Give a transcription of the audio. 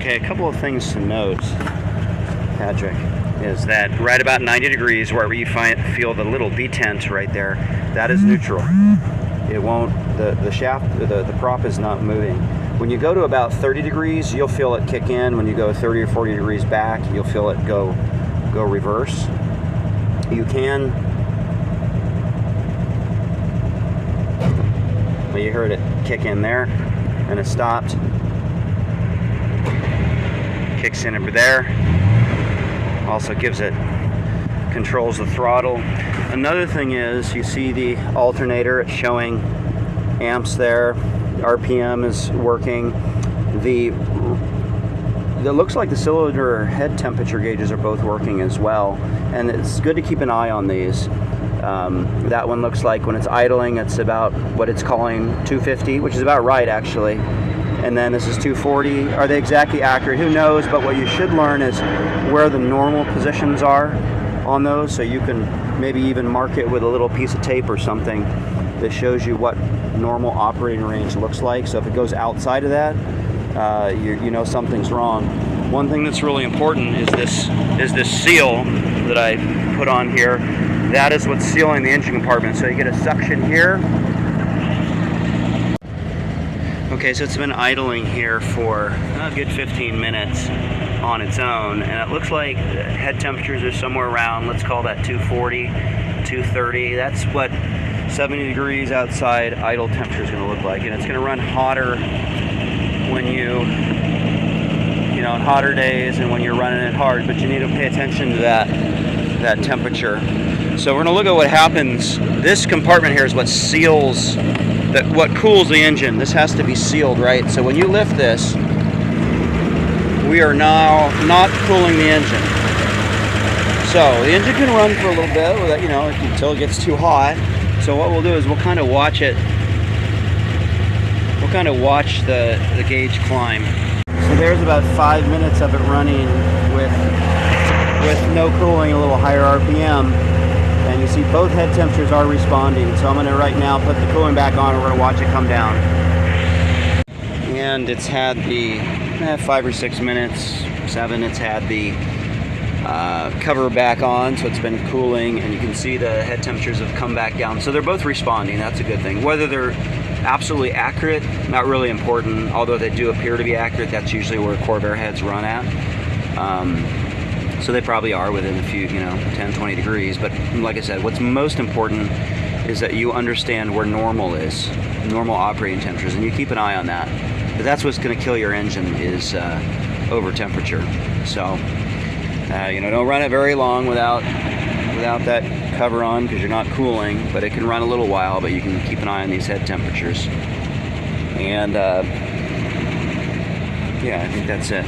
Okay, a couple of things to note, Patrick, is that right about 90 degrees, wherever you feel the little detent right there, that is neutral. It won't, the shaft, the prop is not moving. When you go to about 30 degrees, you'll feel it kick in. When you go 30 or 40 degrees back, you'll feel it go reverse. You can, well, you heard it kick in there, and it stopped. Kicks in over there. Also gives it, controls the throttle. Another thing is, you see the alternator, it's showing amps there. RPM is working. It looks like the cylinder head temperature gauges are both working as well, and it's good to keep an eye on these. That one looks like when it's idling, it's about what it's calling 250, which is about right actually. And then this is 240. Are they exactly accurate? Who knows? But what you should learn is where the normal positions are on those, so you can maybe even mark it with a little piece of tape or something that shows you what normal operating range looks like. So if it goes outside of that, you know something's wrong. One thing that's really important is this seal that I put on here. That is what's sealing the engine compartment. So you get a suction here. Okay, so it's been idling here for a good 15 minutes on its own, and it looks like the head temperatures are somewhere around, let's call that 240, 230. That's what 70 degrees outside idle temperature is going to look like, and it's going to run hotter when on hotter days and when you're running it hard, but you need to pay attention to that temperature. So we're going to look at what happens. This compartment here is what seals, what cools the engine. This has to be sealed, right? So when you lift this, we are now not cooling the engine. So the engine can run for a little bit without, until it gets too hot. So what we'll do is we'll kind of watch it. We'll kind of watch the gauge climb. So there's about 5 minutes of it running with no cooling, a little higher RPM. And you see both head temperatures are responding. So I'm going to right now put the cooling back on and we're going to watch it come down. And it's had the 5 or 6 minutes, 7, it's had the cover back on, so it's been cooling, and you can see the head temperatures have come back down. So they're both responding. That's a good thing. Whether they're absolutely accurate, not really important, although they do appear to be accurate. That's usually where Corvair heads run at. So they probably are within a few, 10, 20 degrees. But like I said, what's most important is that you understand where normal is, normal operating temperatures, and you keep an eye on that. But that's what's going to kill your engine is over temperature. So, don't run it very long without that cover on, because you're not cooling, but it can run a little while, but you can keep an eye on these head temperatures. And yeah, I think that's it.